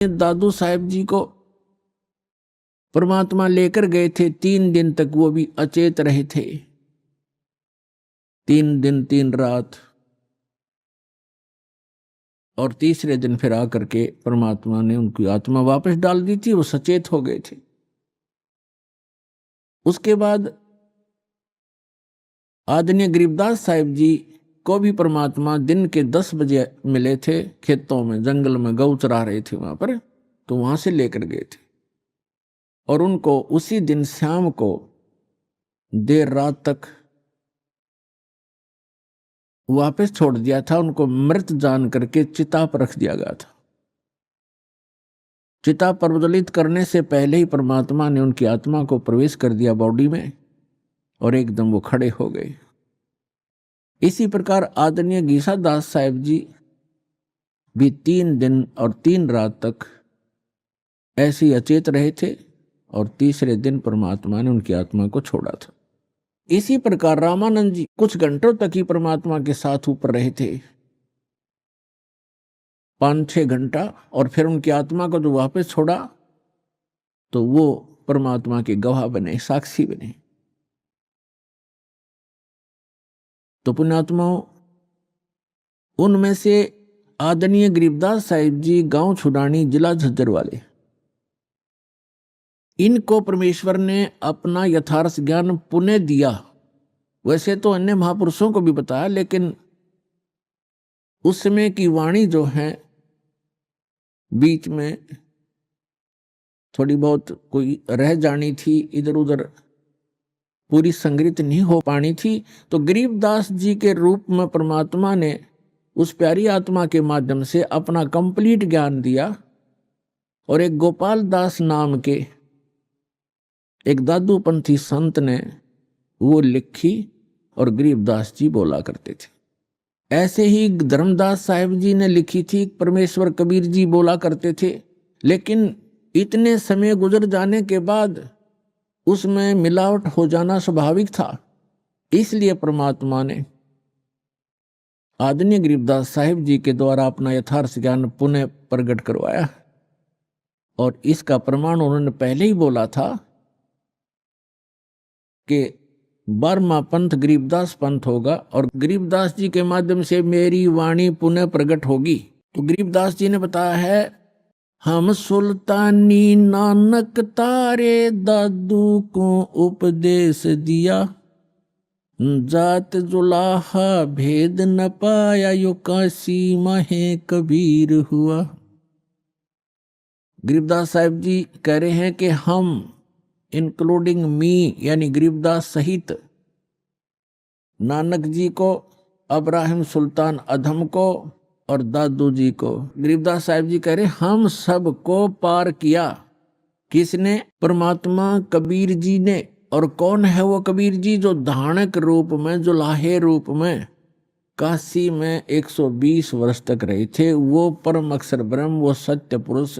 दादू साहेब जी को परमात्मा लेकर गए थे। 3 दिन तक वो भी अचेत रहे थे, 3 दिन 3 रात। और तीसरे दिन फिर आकर के परमात्मा ने उनकी आत्मा वापस डाल दी थी, वो सचेत हो गए थे। उसके बाद आदरणीय गरीबदास साहिब जी को भी परमात्मा दिन के 10 बजे मिले थे, खेतों में जंगल में गौ चरा रहे थे वहां पर, तो वहां से लेकर गए थे और उनको उसी दिन शाम को देर रात तक वापस छोड़ दिया था। उनको मृत जान करके चिता पर रख दिया गया था। चिता प्रज्वलित करने से पहले ही परमात्मा ने उनकी आत्मा को प्रवेश कर दिया बॉडी में और एकदम वो खड़े हो गए। इसी प्रकार आदरणीय गीसा दास साहिब जी भी 3 दिन और 3 रात तक ऐसे ही अचेत रहे थे और तीसरे दिन परमात्मा ने उनकी आत्मा को छोड़ा था। इसी प्रकार रामानंद जी कुछ घंटों तक ही परमात्मा के साथ ऊपर रहे थे, 5-6 घंटा, और फिर उनकी आत्मा को जो वापस छोड़ा तो वो परमात्मा के गवाह बने, साक्षी बने। तो पुण्यात्माओं, उनमें से आदरणीय गरीबदास साहिब जी गांव छुडानी, जिला झज्जर वाले, इनको परमेश्वर ने अपना यथार्थ ज्ञान पुनः दिया। वैसे तो अन्य महापुरुषों को भी बताया, लेकिन उस समय की वाणी जो है बीच में थोड़ी बहुत कोई रह जानी थी, इधर उधर पूरी संग्रहित नहीं हो पानी थी। तो गरीबदास जी के रूप में परमात्मा ने उस प्यारी आत्मा के माध्यम से अपना कंप्लीट ज्ञान दिया और एक गोपाल दास नाम के एक दादूपंथी संत ने वो लिखी और गरीबदास जी बोला करते थे। ऐसे ही धर्मदास साहिब जी ने लिखी थी, परमेश्वर कबीर जी बोला करते थे। लेकिन इतने समय गुजर जाने के बाद उसमें मिलावट हो जाना स्वाभाविक था, इसलिए परमात्मा ने आदरणीय गरीबदास साहिब जी के द्वारा अपना यथार्थ ज्ञान पुनः प्रकट करवाया। और इसका प्रमाण उन्होंने पहले ही बोला था कि 12वां पंथ गरीबदास पंथ होगा और गरीबदास जी के माध्यम से मेरी वाणी पुनः प्रकट होगी। तो गरीबदास जी ने बताया है, हम सुल्तानी नानक तारे दादू को उपदेश दिया, जात जुलाहा भेद न पाया, यो काशी महे कबीर हुआ। गरीबदास साहिब जी कह रहे हैं कि हम इंक्लूडिंग मी यानी गरीबदास सहित नानक जी को, अब्राहिम सुल्तान अधम को और दादू जी को, गरीबदास साहिब जी कह रहे हम सब को पार किया। किसने? परमात्मा कबीर जी ने। और कौन है वो कबीर जी? जो धानक रूप में, जो लाहे रूप में काशी में 120 वर्ष तक रहे थे। वो परम अक्षर ब्रह्म, वो सत्य पुरुष,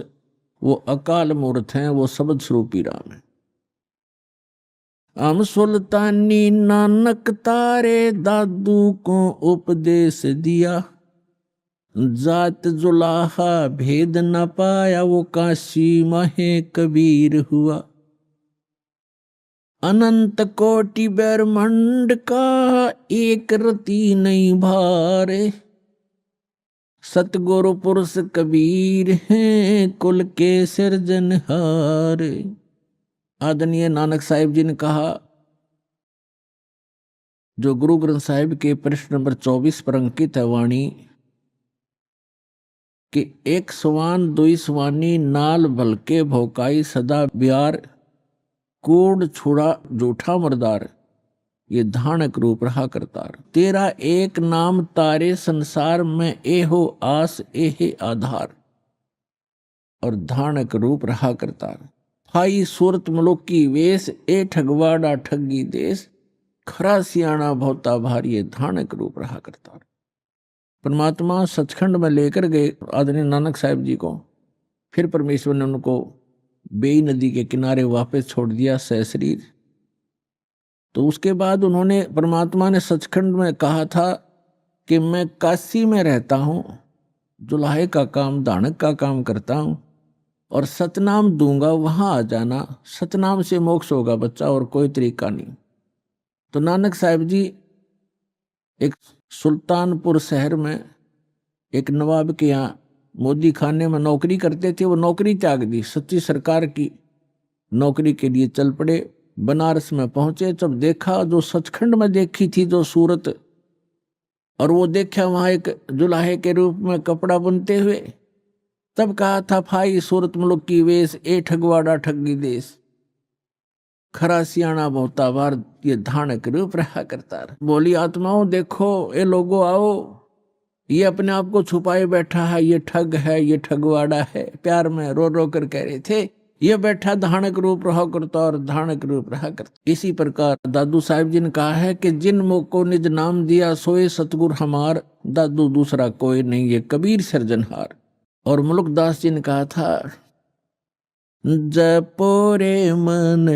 वो अकाल मूर्त हैं, वो शब्द स्वरूपी राम है। हम सुल्तानी नानक तारे दादू को उपदेश दिया, जात जुलाहा भेद न पाया, वो काशी महे कबीर हुआ। अनंत कोटि ब्रह्मांड का एक रति नहीं भारे, सतगुरु पुरुष कबीर हैं कुल के सिरजनहार। आदरणीय नानक साहिब जी ने कहा, जो गुरु ग्रंथ साहिब के पृष्ठ नंबर 24 पर अंकित है वाणी, कि एक स्वान दुई स्वानी नाल भलके भौकाई, सदा ब्यार कूड़ छुड़ा जूठा मरदार, ये धानक रूप रहा करतार। तेरा एक नाम तारे संसार में, एहो आस एहे आधार। और धानक रूप रहा करतार। फाई सूरत मलुकी वेश, ए ठगवाड़ा ठगी देश, खरा सियाणा भौता भारी, धानक रूप रहा करतार। परमात्मा सचखंड में लेकर गए आदरणीय नानक साहिब जी को। फिर परमेश्वर ने उनको बेई नदी के किनारे वापस छोड़ दिया सशरीर। तो उसके बाद उन्होंने, परमात्मा ने सचखंड में कहा था कि मैं काशी में रहता हूँ, जुलाहे का काम, धानक का काम करता हूँ, और सतनाम दूंगा वहां आ जाना, सतनाम से मोक्ष होगा बच्चा, और कोई तरीका नहीं। तो नानक साहिब जी एक सुल्तानपुर शहर में एक नवाब के यहाँ मोदी खाने में नौकरी करते थे। वो नौकरी त्याग दी, सच्ची सरकार की नौकरी के लिए चल पड़े। बनारस में पहुंचे, जब देखा जो सचखंड में देखी थी जो सूरत, और वो देखा वहां एक जुलाहे के रूप में कपड़ा बुनते हुए, तब कहा था भाई सूरत मुल्क की वेश, ए ठगवाड़ा ठगी देश, खरा सियाणा बहुता बार ये धानक रूप रहा करता। बोली आत्माओं देखो, ये लोगो आओ, ये अपने आप को छुपाए बैठा है, ये ठग है, ये ठगवाड़ा है। प्यार में रो रो कर कह रहे थे, ये बैठा धानक रूप रहा करता और धानक रूप रहा करता। इसी प्रकार दादू साहिब जी ने कहा है कि जिन मुख को निज नाम दिया सोए सतगुर हमार, दादू दूसरा कोई नहीं ये कबीर सिरजनहार। और मुल्कदास जी ने कहा था, जपोरे मन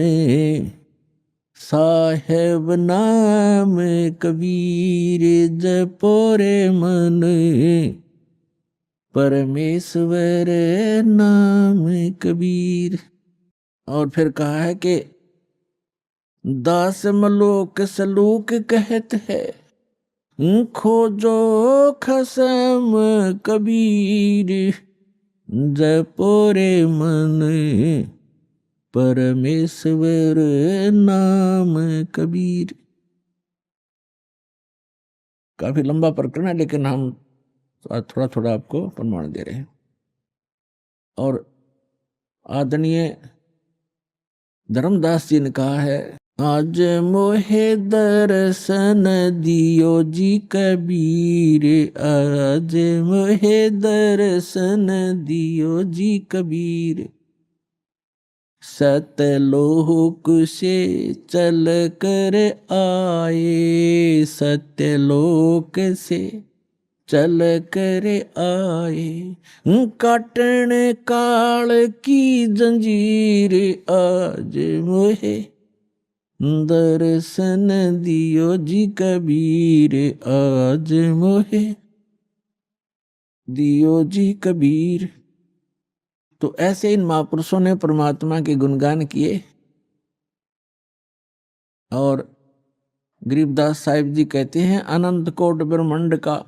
साहेब नाम कबीर, जपोरे मन परमेश्वर नाम कबीर। और फिर कहा है कि दास मलोक सलूक कहत है, खोजो खसम कबीर, जपोरे मन परमेश्वर नाम कबीर। काफी लंबा प्रकरण है, लेकिन हम थोड़ा थोड़ा आपको प्रमाण दे रहे हैं। और आदरणीय धर्मदास जी ने कहा है, आज मोहे दर्शन दियो जी कबीर, आज मोहे दर्शन दियो जी कबीर, सत्यलोक से चल कर आए, सत्यलोक से चल कर आए, काटन काल की जंजीर, आज मोहे दर्शन दियो जी कबीर, आज मोहे दियो जी कबीर। तो ऐसे इन महापुरुषों ने परमात्मा के गुणगान किए। और गरीबदास साहिब जी कहते हैं, अनंत कोट ब्रह्मांड का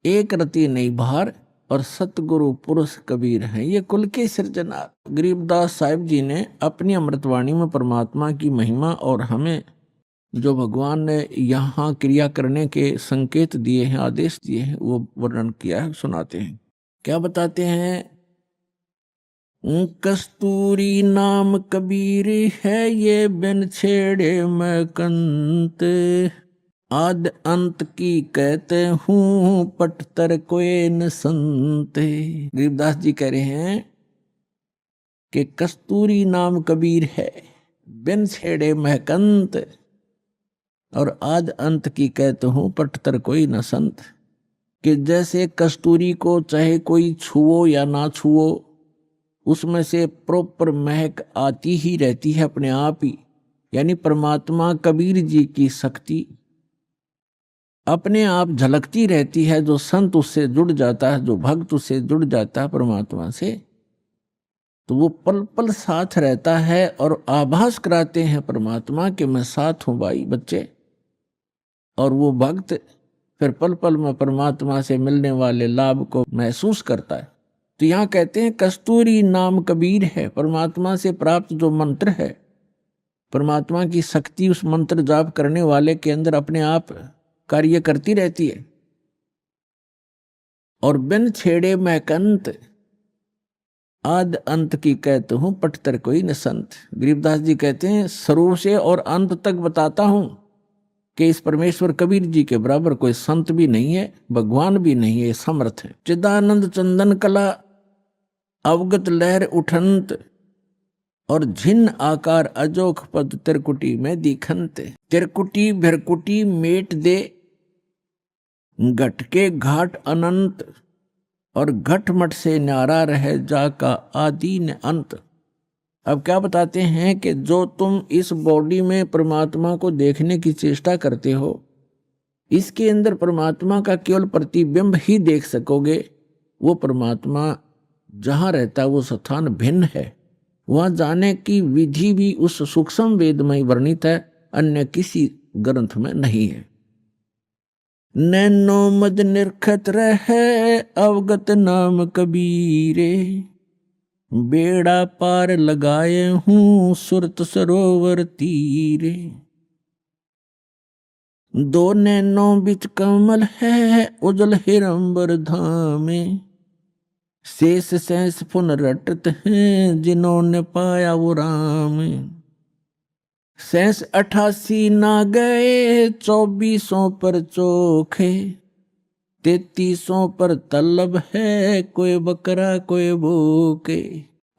एक रति नहीं भार, और सतगुरु पुरुष कबीर हैं ये कुल के सृजनहार। गरीबदास साहिब जी ने अपनी अमृतवाणी में परमात्मा की महिमा और हमें जो भगवान ने यहाँ क्रिया करने के संकेत दिए हैं, आदेश दिए हैं, वो वर्णन किया है, सुनाते हैं। क्या बताते हैं, कस्तूरी नाम कबीर है, ये बिन छेड़े मैं कंत, आद अंत की कहते हूँ पटतर कोई न संत। गरीबदास जी कह रहे हैं कि कस्तूरी नाम कबीर है, बिन छेड़े महकंत, और आद अंत की कहते हूँ पटतर कोई न संत। कि जैसे कस्तूरी को चाहे कोई छुओ या ना छुओ, उसमें से प्रॉपर महक आती ही रहती है अपने आप ही। यानी परमात्मा कबीर जी की शक्ति अपने आप झलकती रहती है। जो संत उससे जुड़ जाता है, जो भक्त उससे जुड़ जाता है परमात्मा से, तो वो पल पल साथ रहता है और आभास कराते हैं परमात्मा कि मैं साथ हूं भाई बच्चे। और वो भक्त फिर पल पल में परमात्मा से मिलने वाले लाभ को महसूस करता है। तो यहाँ कहते हैं कस्तूरी नाम कबीर है, परमात्मा से प्राप्त जो मंत्र है, परमात्मा की शक्ति उस मंत्र जाप करने वाले के अंदर अपने आप कार्य करती रहती है। और बिन छेड़े महकंत, आद अंत की कहते हूं पटतर कोई न संत। गरीबदास जी कहते हैं शुरू से और अंत तक बताता हूं कि इस परमेश्वर कबीर जी के बराबर कोई संत भी नहीं है, भगवान भी नहीं है, समर्थ है। चिदानंद चंदन कला अवगत लहर उठंत, और झिन्न आकार अजोख पद तिरकुटी में दिखंत। तिरकुटी भिरकुटी मेट दे, घट के घाट अनंत, और घटमट से न्यारा रहे जाका आदि न अंत। अब क्या बताते हैं कि जो तुम इस बॉडी में परमात्मा को देखने की चेष्टा करते हो, इसके अंदर परमात्मा का केवल प्रतिबिंब ही देख सकोगे। वो परमात्मा जहां रहता है वो स्थान भिन्न है, वहां जाने की विधि भी उस सूक्ष्म वेद में वर्णित है, अन्य किसी ग्रंथ में नहीं है। नैनो मद निरखत रहे अवगत नाम कबीरे, बेड़ा पार लगाए हूं सुरत सरोवर तीरे। दो नैनों बिच कमल है उजल हिरंबर धामे, शेष शेष पुन रटत हैं जिन्होंने पाया वो राम। शेष 88 ना गए 24 पर चोखे, 33 पर तलब है कोई बकरा कोई भूखे।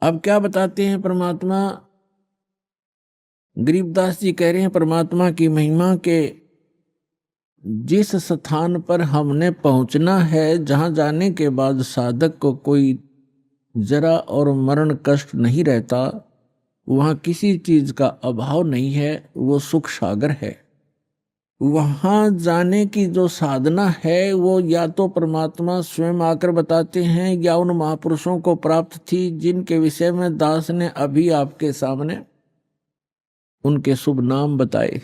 अब क्या बताते हैं परमात्मा? गरीबदास जी कह रहे हैं परमात्मा की महिमा के जिस स्थान पर हमने पहुंचना है, जहां जाने के बाद साधक को कोई जरा और मरण कष्ट नहीं रहता, वहां किसी चीज का अभाव नहीं है, वो सुख सागर है। वहां जाने की जो साधना है वो या तो परमात्मा स्वयं आकर बताते हैं या उन महापुरुषों को प्राप्त थी, जिनके विषय में दास ने अभी आपके सामने उनके शुभ नाम बताए।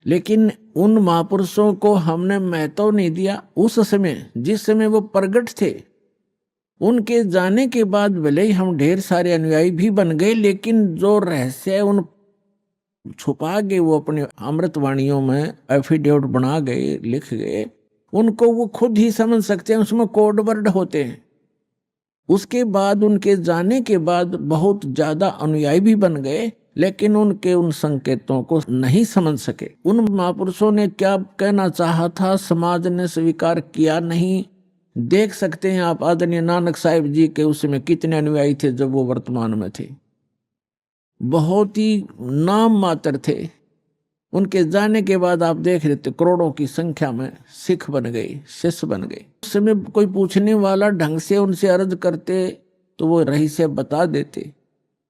लेकिन उन महापुरुषों को हमने महत्व नहीं दिया। उस समय जिस समय वो प्रगट थे, उनके जाने के बाद भले ही हम ढेर सारे अनुयायी भी बन गए, लेकिन जो रहस्य उन छुपा गए, वो अपने अमृतवाणियों में एफिडेविट बना गए, लिख गए, उनको वो खुद ही समझ सकते हैं, उसमें कोड वर्ड होते हैं। उसके बाद उनके जाने के बाद बहुत ज्यादा अनुयायी भी बन गए, लेकिन उनके उन संकेतों को नहीं समझ सके। उन महापुरुषों ने क्या कहना चाहा था, समाज ने स्वीकार किया नहीं। देख सकते हैं आप आदरणीय नानक साहिब जी के उसमें कितने अनुयायी थे जब वो वर्तमान में थे, बहुत ही नाम मात्र थे। उनके जाने के बाद आप देख रहे थे करोड़ों की संख्या में सिख बन गए, शिष्य बन गए। उस समय कोई पूछने वाला ढंग से उनसे अर्ज करते तो वो रहस्य बता देते,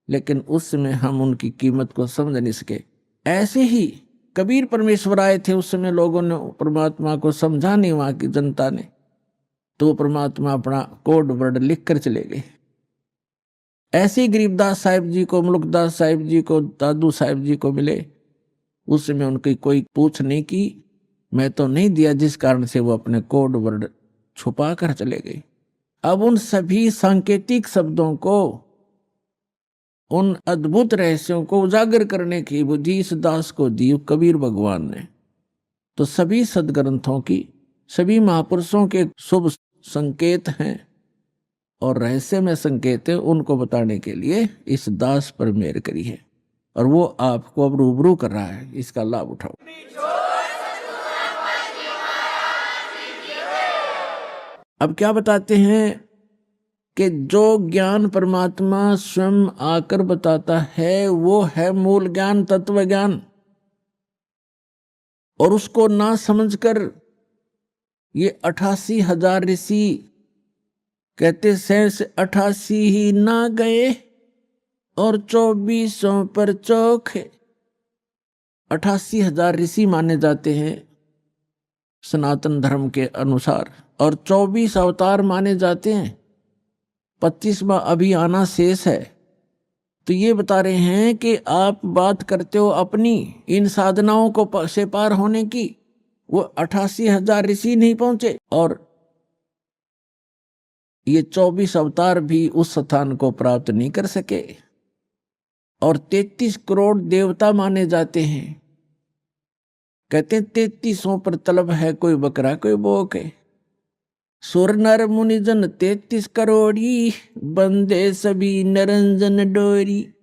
लेकिन उस समय हम उनकी कीमत को समझ नहीं सके। ऐसे ही कबीर परमेश्वर आए थे, उस समय लोगों ने परमात्मा को समझा नहीं, वहां की जनता ने, तो परमात्मा अपना कोड वर्ड लिख कर चले गए। ऐसे ही गरीबदास साहिब जी को, मुल्कदास साहिब जी को, दादू साहिब जी को मिले, उस समय उनकी कोई पूछ नहीं की, मैं तो नहीं दिया, जिस कारण से वो अपने कोड वर्ड छुपा कर चले गए। अब उन सभी सांकेतिक शब्दों को, उन अद्भुत रहस्यों को उजागर करने की बुद्धि इस दास को दी कबीर भगवान ने। तो सभी सदग्रंथों की, सभी महापुरुषों के शुभ संकेत हैं और रहस्य में संकेत है, उनको बताने के लिए इस दास पर मेहर करी है, और वो आपको अब रूबरू कर रहा है। इसका लाभ उठाओ। अब क्या बताते हैं कि जो ज्ञान परमात्मा स्वयं आकर बताता है वो है मूल ज्ञान, तत्व ज्ञान। और उसको ना समझकर ये 88,000 ऋषि कहते शेष 88 ही ना गए और 24 पर चौखे। 88,000 ऋषि माने जाते हैं सनातन धर्म के अनुसार, और 24 अवतार माने जाते हैं। 25वां अभी आना शेष है। तो ये बता रहे हैं कि आप बात करते हो अपनी इन साधनाओं को से पार होने की, वो 88,000 ऋषि नहीं पहुंचे, और ये 24 अवतार भी उस स्थान को प्राप्त नहीं कर सके। और 33 करोड़ देवता माने जाते हैं। कहते 33 पर तलब है कोई बकरा कोई बोक है। सुर नर मुनि जन 33 करोड़ी, बंदे सभी नरंजन डोरी।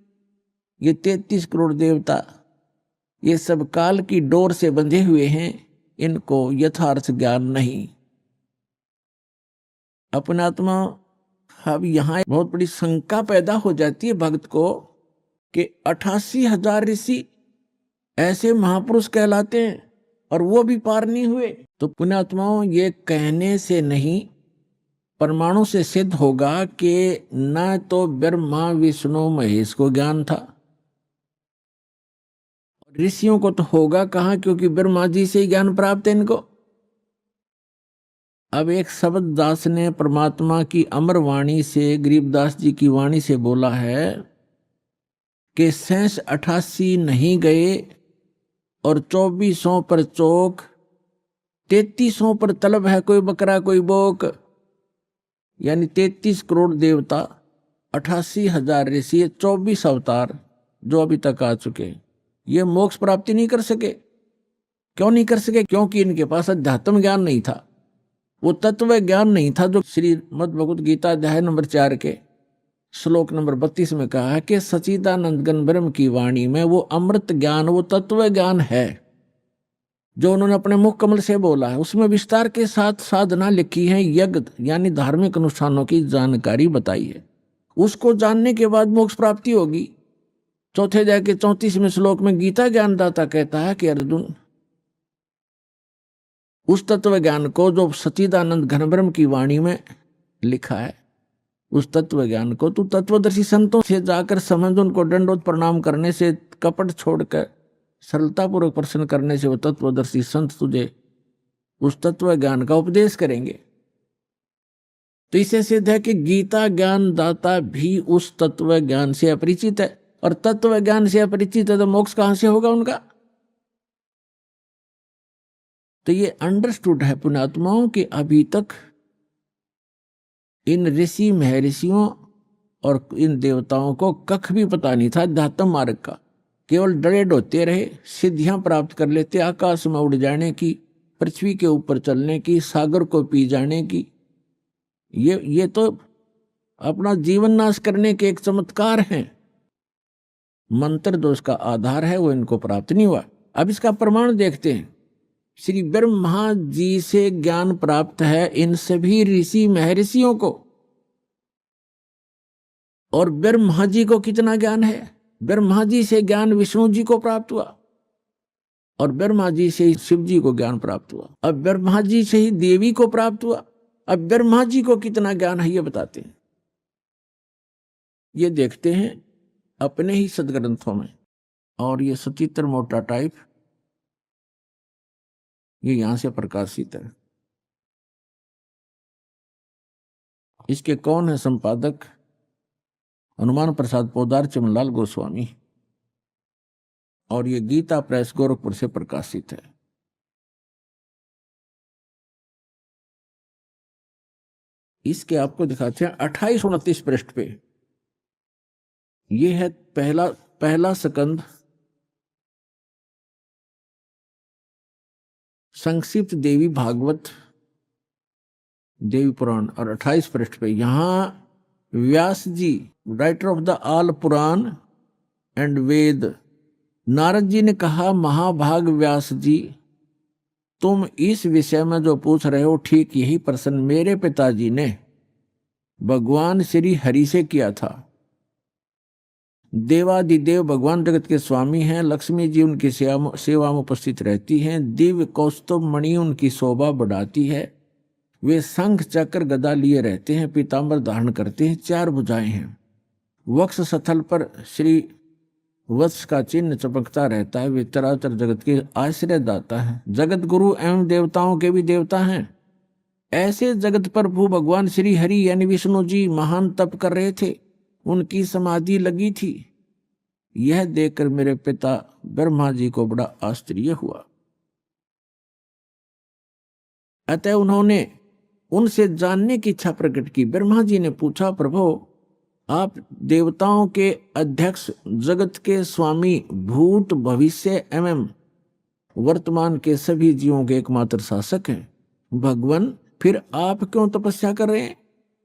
ये 33 करोड़ देवता, ये सब काल की डोर से बंधे हुए हैं, इनको यथार्थ ज्ञान नहीं। अपनात्मा, अब यहाँ बहुत बड़ी शंका पैदा हो जाती है भक्त को कि 88,000 ऋषि ऐसे महापुरुष कहलाते हैं और वो भी पार नहीं हुए। तो पुण्यात्माओं, ये कहने से नहीं, परमाणु से सिद्ध होगा कि न तो ब्रह्मा विष्णु महेश को ज्ञान था, ऋषियों को तो होगा कहाँ, क्योंकि ब्रह्मा जी से ही ज्ञान प्राप्त है इनको। अब एक शब्द दास ने परमात्मा की अमर वाणी से, गरीबदास जी की वाणी से बोला है कि 88 नहीं गए और 2400 पर चौक, 3300 पर तलब है कोई बकरा कोई बोक। यानी 33 करोड़ देवता, 88,000 ऋषि, 24 अवतार जो अभी तक आ चुके, ये मोक्ष प्राप्ति नहीं कर सके। क्यों नहीं कर सके? क्योंकि इनके पास अध्यात्म ज्ञान नहीं था, वो तत्व ज्ञान नहीं था जो श्रीमद् भगवत गीता अध्याय नंबर 4 के श्लोक नंबर 32 में कहा है कि सच्चिदानंद घन ब्रह्म की वाणी में वो अमृत ज्ञान, वो तत्व ज्ञान है जो उन्होंने अपने मुख कमल से बोला है। उसमें विस्तार के साथ साधना लिखी है, यज्ञ यानी धार्मिक अनुष्ठानों की जानकारी बताई है। उसको जानने के बाद मोक्ष प्राप्ति होगी। चौथे अध्याय के 34वें श्लोक में गीता ज्ञानदाता कहता है कि अर्जुन, उस तत्व ज्ञान को जो सच्चिदानंद घन ब्रह्म की वाणी में लिखा है, उस तत्व ज्ञान को तू तत्वदर्शी संतों से जाकर समझ, उनको दंडोत प्रणाम करने से, कपट छोड़कर सरलतापूर्वक प्रश्न करने से वो तत्वदर्शी संत तुझे उस तत्व ज्ञान का उपदेश करेंगे। तो इसे सिद्ध है कि गीता ज्ञान दाता भी उस तत्व ज्ञान से अपरिचित है, और तत्व ज्ञान से अपरिचित है तो मोक्ष कहां से होगा उनका? तो ये अंडरस्टूड है पुण्यात्माओं कि अभी तक इन ऋषि महर्षियों और इन देवताओं को कख भी पता नहीं था अध्यात्म मार्ग का। केवल डरे डोते रहे, सिद्धियां प्राप्त कर लेते, आकाश में उड़ जाने की, पृथ्वी के ऊपर चलने की, सागर को पी जाने की। ये तो अपना जीवन नाश करने के एक चमत्कार हैं। मंत्र जो उसका आधार है वो इनको प्राप्त नहीं हुआ। अब इसका प्रमाण देखते हैं। श्री ब्रह्मा जी से ज्ञान प्राप्त है इन सभी ऋषि महर्षियों को, और ब्रह्मा जी को कितना ज्ञान है? ब्रह्मा जी से ज्ञान विष्णु जी को प्राप्त हुआ, और ब्रह्मा जी से ही शिव जी को ज्ञान प्राप्त हुआ, अब ब्रह्मा जी से ही देवी को प्राप्त हुआ। अब ब्रह्मा जी को कितना ज्ञान है ये बताते हैं, ये देखते हैं अपने ही सदग्रंथों में। और ये सचित्र मोटा टाइप ये यहां से प्रकाशित है। इसके कौन है संपादक? हनुमान प्रसाद पोदार, चमनलाल गोस्वामी, और ये गीता प्रेस गोरखपुर से प्रकाशित है। इसके आपको दिखाते हैं 28-29 पृष्ठ पे। ये है पहला स्कंद, संक्षिप्त देवी भागवत देवी पुराण, और 28 पृष्ठ पे यहां Vyas ji, writer of the all Purana and Veda, Narad ji ने कहा, महाभाग व्यास जी, तुम इस विषय में जो पूछ रहे हो ठीक यही प्रश्न मेरे पिताजी ने भगवान श्री हरि से किया था। देवादिदेव भगवान जगत के स्वामी हैं, लक्ष्मी जी उनकी सेवा में उपस्थित रहती हैं, दिव्य कौस्तुभ मणि उनकी शोभा बढ़ाती है, वे शंख चक्र गदा लिए रहते हैं, पीतांबर धारण करते हैं, 4 भुजाएं हैं, वक्ष स्थल पर श्री वत्स का चिन्ह चमकता रहता है, वे चराचर जगत के आश्रय दाता है, जगत गुरु एवं देवताओं के भी देवता हैं। ऐसे जगत प्रभु भगवान श्री हरि यानी विष्णु जी महान तप कर रहे थे, उनकी समाधि लगी थी। यह देखकर मेरे पिता ब्रह्मा जी को बड़ा आश्चर्य हुआ। अतः उन्होंने उनसे जानने की इच्छा प्रकट की। ब्रह्मा जी ने पूछा, प्रभु आप देवताओं के अध्यक्ष, जगत के स्वामी, भूत भविष्य एवं वर्तमान के सभी जीवों के एकमात्र शासक हैं। भगवान फिर आप क्यों तपस्या कर रहे हैं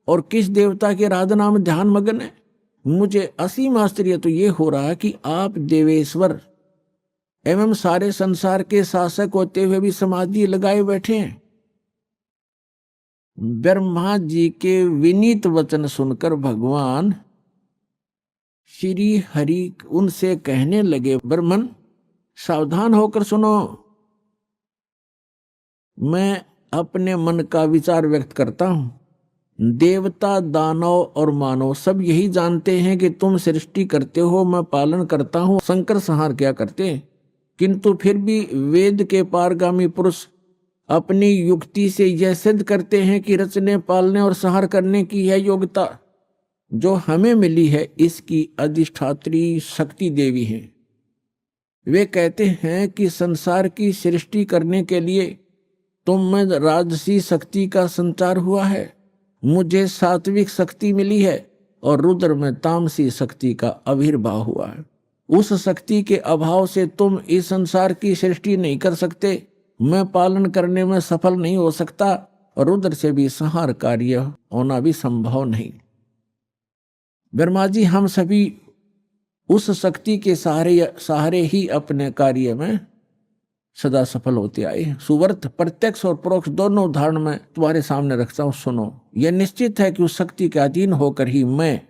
और किस देवता के आराधना में ध्यान मग्न है? मुझे असीम आश्चर्य तो ये हो रहा है कि आप देवेश्वर एवं सारे संसार के शासक होते हुए भी समाधि लगाए बैठे हैं। ब्रह्मा जी के विनीत वचन सुनकर भगवान श्री हरि उनसे कहने लगे, ब्रह्मन सावधान होकर सुनो, मैं अपने मन का विचार व्यक्त करता हूं। देवता, दानव और मानव सब यही जानते हैं कि तुम सृष्टि करते हो, मैं पालन करता हूं, संकर संहार क्या करते हैं, किंतु फिर भी वेद के पारगामी पुरुष अपनी युक्ति से यह सिद्ध करते हैं कि रचने, पालने और संहार करने की यह योग्यता जो हमें मिली है, इसकी अधिष्ठात्री शक्ति देवी है। वे कहते हैं कि संसार की सृष्टि करने के लिए तुम में राजसी शक्ति का संचार हुआ है, मुझे सात्विक शक्ति मिली है और रुद्र में तामसी शक्ति का आविर्भाव हुआ है। उस शक्ति के अभाव से तुम इस संसार की सृष्टि नहीं कर सकते, मैं पालन करने में सफल नहीं हो सकता और रुद्र से भी संहार कार्य होना भी संभव नहीं। ब्रह्मा जी, हम सभी उस शक्ति के सहारे ही अपने कार्य में सदा सफल होते आए। सुवर्त प्रत्यक्ष और परोक्ष दोनों उदाहरण में तुम्हारे सामने रखता हूं, सुनो। यह निश्चित है कि उस शक्ति के अधीन होकर ही मैं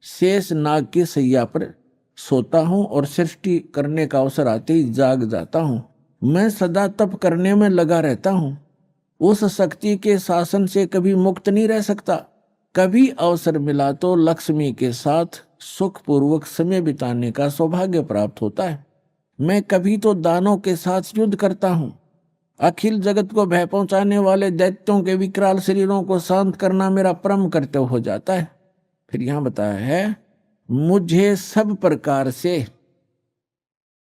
शेष नाग की सैया पर सोता हूं और सृष्टि करने का अवसर आते ही जाग जाता हूं। मैं सदा तप करने में लगा रहता हूं। उस शक्ति के शासन से कभी मुक्त नहीं रह सकता। कभी अवसर मिला तो लक्ष्मी के साथ सुखपूर्वक समय बिताने का सौभाग्य प्राप्त होता है। मैं कभी तो दानों के साथ युद्ध करता हूं। अखिल जगत को भय पहुंचाने वाले दैत्यों के विकराल शरीरों को शांत करना मेरा परम कर्तव्य हो जाता है। फिर यहां बताया है, मुझे सब प्रकार से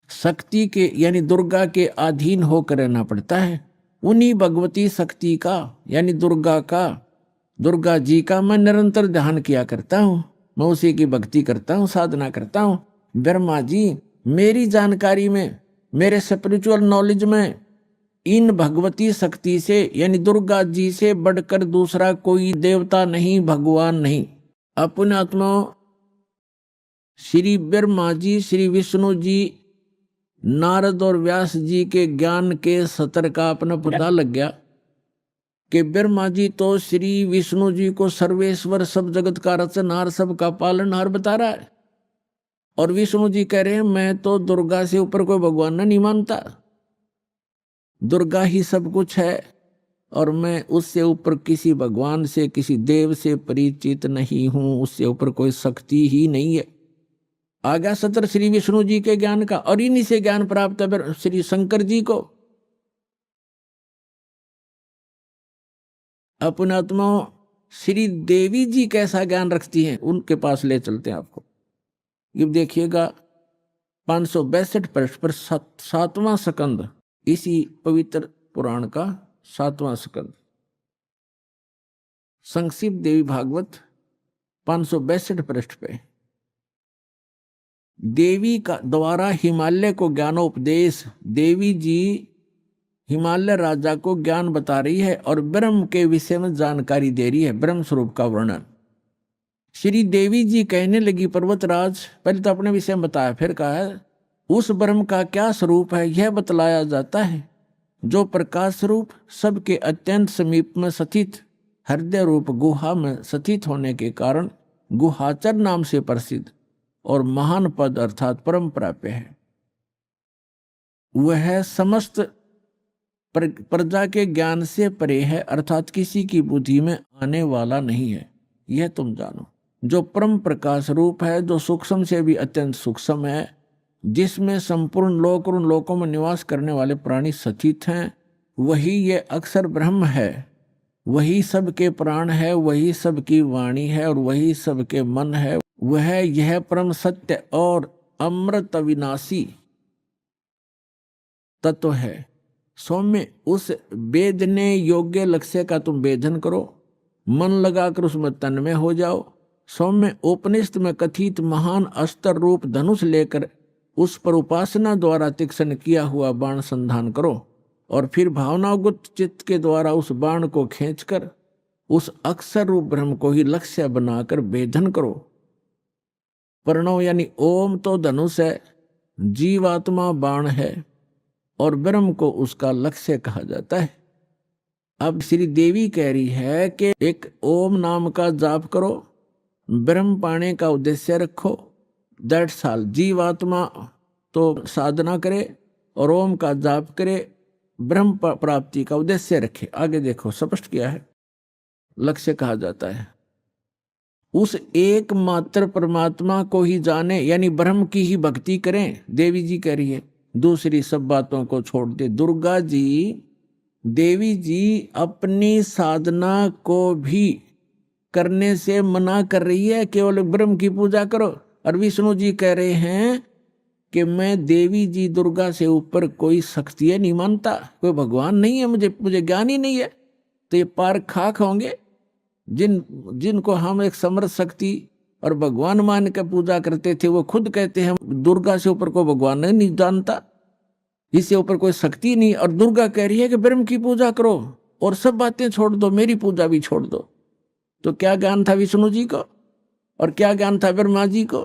शक्ति के यानी दुर्गा के अधीन होकर रहना पड़ता है। उन्हीं भगवती शक्ति का यानी दुर्गा जी का मैं निरंतर ध्यान किया करता हूं। मैं उसी की भक्ति करता हूं, साधना करता हूं। ब्रह्मा जी, मेरी जानकारी में, मेरे स्पिरिचुअल नॉलेज में इन भगवती शक्ति से यानी दुर्गा जी से बढ़कर दूसरा कोई देवता नहीं, भगवान नहीं। अपने आत्मा श्री ब्रह्मा जी, श्री विष्णु जी, नारद और व्यास जी के ज्ञान के सतर का अपना पता लग गया कि ब्रह्मा जी तो श्री विष्णु जी को सर्वेश्वर, सब जगत का रचनहार, सबका पालनहार बता रहा है, और विष्णु जी कह रहे हैं मैं तो दुर्गा से ऊपर कोई भगवान नहीं मानता, दुर्गा ही सब कुछ है और मैं उससे ऊपर किसी भगवान से, किसी देव से परिचित नहीं हूं, उससे ऊपर कोई शक्ति ही नहीं है। आ गया सत्र श्री विष्णु जी के ज्ञान का, और इन्हीं से ज्ञान प्राप्त है श्री शंकर जी को। अपने आत्मा श्री देवी जी कैसा ज्ञान रखती हैं, उनके पास ले चलते हैं आपको। ये देखिएगा 562 पृष्ठ पर 7वां स्कंद, इसी पवित्र पुराण का 7वां स्कंद, संक्षिप्त देवी भागवत 562 पृष्ठ पे देवी का द्वारा हिमालय को ज्ञानोपदेश। देवी जी हिमालय राजा को ज्ञान बता रही है और ब्रह्म के विषय में जानकारी दे रही है, ब्रह्म स्वरूप का वर्णन। श्री देवी जी कहने लगी, पर्वतराज, पहले तो अपने विषय में बताया, फिर कहा है उस ब्रह्म का क्या स्वरूप है यह बतलाया जाता है, जो प्रकाश स्वरूप सबके अत्यंत समीप में स्थित हृदय रूप गुहा में स्थित होने के कारण गुहाचर नाम से प्रसिद्ध और महान पद अर्थात परम प्राप्य है। वह समस्त प्रजा के ज्ञान से परे है, अर्थात किसी की बुद्धि में आने वाला नहीं है, यह तुम जानो। जो परम प्रकाश रूप है, जो सूक्ष्म से भी अत्यंत सूक्ष्म है, जिसमें संपूर्ण लोक और उन लोकों में निवास करने वाले प्राणी स्थित हैं, वही ये अक्षर ब्रह्म है, वही सबके प्राण है, वही सबकी वाणी है और वही सबके मन है। वह यह परम सत्य और अमृत अविनाशी तत्व है। सौम्य उस वेदने योग्य लक्ष्य का तुम वेदन करो, मन लगाकर उसमें तन्मय हो जाओ। सौम्य उपनिषद में कथित महान अस्त्र रूप धनुष लेकर उस पर उपासना द्वारा तीक्ष्ण किया हुआ बाण संधान करो और फिर भावनागुप्त चित्त के द्वारा उस बाण को खींचकर उस अक्षर रूप ब्रह्म को ही लक्ष्य बनाकर वेदन करो। प्रणव यानी ओम तो धनुष है, जीवात्मा बाण है और ब्रह्म को उसका लक्ष्य कहा जाता है। अब श्री देवी कह रही है कि एक ओम नाम का जाप करो, ब्रह्म पाने का उद्देश्य रखो, दैट्स ऑल। जीवात्मा तो साधना करे और ओम का जाप करे, ब्रह्म प्राप्ति का उद्देश्य रखे। आगे देखो स्पष्ट किया है, लक्ष्य कहा जाता है। उस एकमात्र परमात्मा को ही जाने यानी ब्रह्म की ही भक्ति करें। देवी जी कह रही है दूसरी सब बातों को छोड़ दे। दुर्गा जी देवी जी अपनी साधना को भी करने से मना कर रही है, केवल ब्रह्म की पूजा करो। और विष्णु जी कह रहे हैं कि मैं देवी जी दुर्गा से ऊपर कोई शक्ति नहीं मानता, कोई भगवान नहीं है, मुझे ज्ञान ही नहीं है। तो ये पार खाक होंगे जिनको हम एक समर्थ शक्ति और भगवान मान के पूजा करते थे, वो खुद कहते हैं दुर्गा से ऊपर कोई भगवान नहीं जानता, इससे ऊपर कोई शक्ति नहीं। और दुर्गा कह रही है कि ब्रह्म की पूजा करो और सब बातें छोड़ दो, मेरी पूजा भी छोड़ दो। तो क्या ज्ञान था विष्णु जी को और क्या ज्ञान था ब्रह्मा जी को,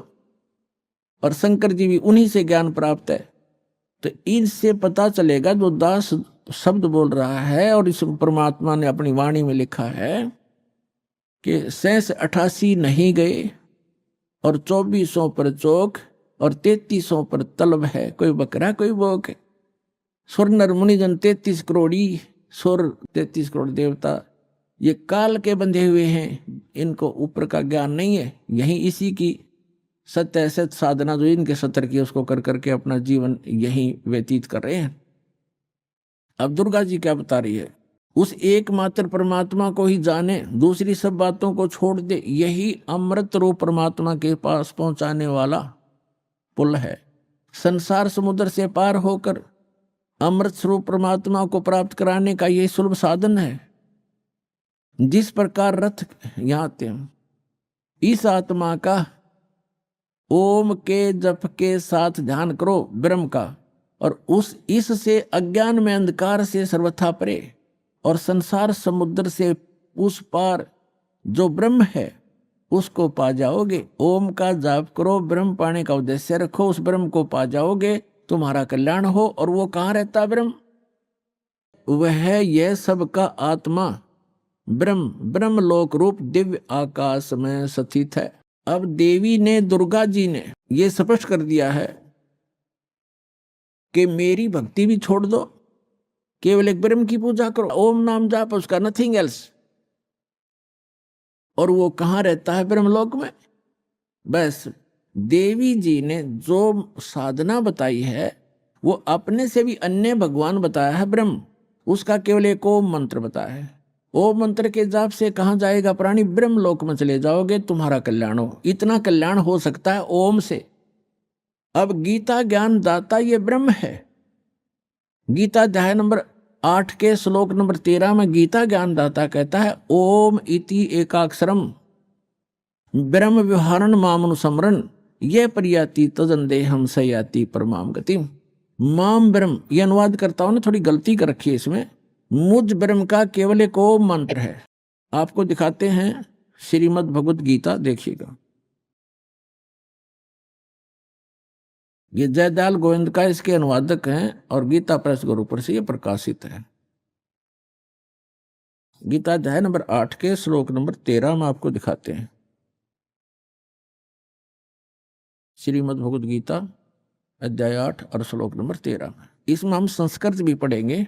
और शंकर जी भी उन्हीं से ज्ञान प्राप्त है। तो इनसे पता चलेगा जो दास शब्द बोल रहा है और इस परमात्मा ने अपनी वाणी में लिखा है कि 88 नहीं गए और 2400 पर चौक और 3300 पर तलब है, कोई बकरा कोई बोक है। सुर नर मुनिजन 33 करोड़ी, सुर 33 करोड़ देवता, ये काल के बंधे हुए हैं, इनको ऊपर का ज्ञान नहीं है। यही इसी की सत्य सत्य साधना जो इनके सत्र की उसको कर करके अपना जीवन यही व्यतीत कर रहे हैं। अब दुर्गा जी क्या बता रही है, उस एकमात्र परमात्मा को ही जाने, दूसरी सब बातों को छोड़ दे, यही अमृत रूप परमात्मा के पास पहुंचाने वाला पुल है। संसार समुद्र से पार होकर अमृत स्वरूप परमात्मा को प्राप्त कराने का यही सुलभ साधन है। जिस प्रकार रथ यहां आते हैं, इस आत्मा का ओम के जप के साथ ध्यान करो ब्रह्म का, और इससे अज्ञान में अंधकार से सर्वथा परे और संसार समुद्र से उस पार जो ब्रह्म है उसको पा जाओगे। ओम का जाप करो, ब्रह्म पाने का उद्देश्य रखो, उस ब्रह्म को पा जाओगे, तुम्हारा कल्याण हो। और वो कहाँ रहता ब्रह्म, वह यह सबका आत्मा ब्रह्म लोक रूप दिव्य आकाश में स्थित है। अब देवी ने, दुर्गा जी ने ये स्पष्ट कर दिया है कि मेरी भक्ति भी छोड़ दो, केवल एक ब्रह्म की पूजा करो, ओम नाम जाप, उसका नथिंग एल्स। और वो कहाँ रहता है, ब्रह्मलोक में। बस देवी जी ने जो साधना बताई है वो अपने से भी अन्य भगवान बताया है ब्रह्म, उसका केवल एक ओम मंत्र बताया है। ओम मंत्र के जाप से कहाँ जाएगा प्राणी, ब्रह्मलोक में चले जाओगे, तुम्हारा कल्याण हो। इतना कल्याण हो सकता है ओम से। अब गीता ज्ञान दाता ये ब्रह्म है। गीता अध्याय नंबर 8 के श्लोक नंबर 13 में गीता ज्ञान दाता कहता है, ओम इति एकाक्षरम ब्रह्म व्यवहारण मामनुसमरण ये परियाति तजंदेहम सयाति परमाम गतिम। माम ब्रह्म, ये अनुवाद करता हूं ना, थोड़ी गलती कर रखी है इसमें। मुझ ब्रह्म का केवल एक ओम मंत्र है। आपको दिखाते हैं श्रीमद् भगवत गीता, देखिएगा। ये जयदयाल गोविंद का इसके अनुवादक हैं और गीता प्रेस गुरुपुर से ये प्रकाशित है। गीता अध्याय नंबर 8 के श्लोक नंबर 13 में आपको दिखाते हैं। श्रीमद् भगवत गीता अध्याय 8 और श्लोक नंबर 13 में, इसमें हम संस्कृत भी पढ़ेंगे।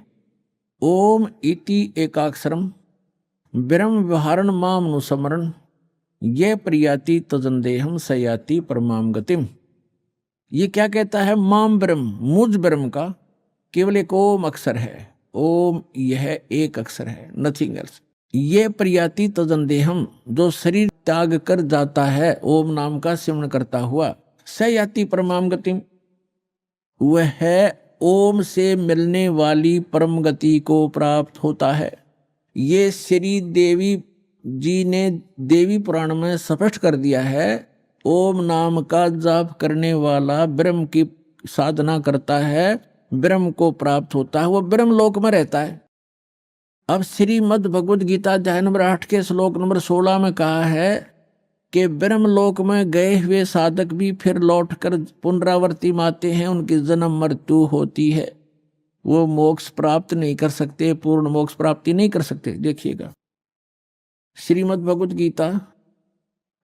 ओम इति एकाक्षरम ब्रह्म व्यवहारण मामनुसमरण ये प्रियाति तजंदेहम सयाति परमाम गतिम। ये क्या कहता है, माम ब्रह्म, मुझ ब्रह्म का केवल एक ओम अक्षर है। ओम यह एक अक्षर है, नथिंग एल्स। ये प्रियाति तजंदेहम, जो शरीर त्याग कर जाता है ओम नाम का सिमरण करता हुआ, सयाति परमाम गतिम, वह ओम से मिलने वाली परम गति को प्राप्त होता है। ये श्री देवी जी ने देवी पुराण में स्पष्ट कर दिया है। ओम नाम का जाप करने वाला ब्रह्म की साधना करता है, ब्रह्म को प्राप्त होता है, वो ब्रह्म लोक में रहता है। अब श्रीमद् भगवद गीता अध्याय नंबर 8 के श्लोक नंबर 16 में कहा है कि ब्रह्म लोक में गए हुए साधक भी फिर लौटकर पुनरावर्ती में आते हैं, उनकी जन्म मृत्यु होती है, वो मोक्ष प्राप्त नहीं कर सकते, पूर्ण मोक्ष प्राप्ति नहीं कर सकते। देखिएगा श्रीमद् भगवद गीता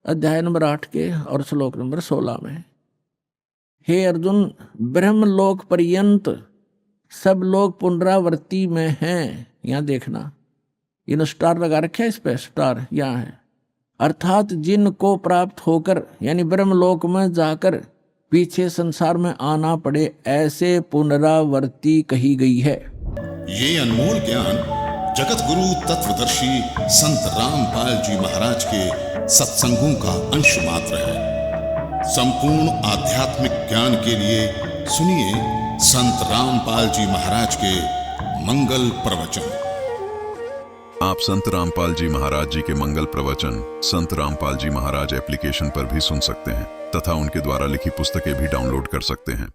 अध्याय नंबर 8 के और श्लोक नंबर 16 में, हे अर्जुन, ब्रह्म लोक पर्यंत सब लोग पुनरावर्ती में हैं। यहां देखना, इन स्टार लगा रखे इस पे, स्टार यहाँ है। अर्थात जिनको प्राप्त होकर यानी ब्रह्मलोक में जाकर पीछे संसार में आना पड़े, ऐसे पुनरावर्ती कही गई है। ये अनमोल ज्ञान जगत गुरु तत्वदर्शी संत रामपाल जी महाराज के सत्संगों का अंश मात्र है। संपूर्ण आध्यात्मिक ज्ञान के लिए सुनिए संत रामपाल जी महाराज के मंगल प्रवचन। आप संत रामपाल जी महाराज जी के मंगल प्रवचन संत रामपाल जी महाराज एप्लीकेशन पर भी सुन सकते हैं तथा उनके द्वारा लिखी पुस्तकें भी डाउनलोड कर सकते हैं।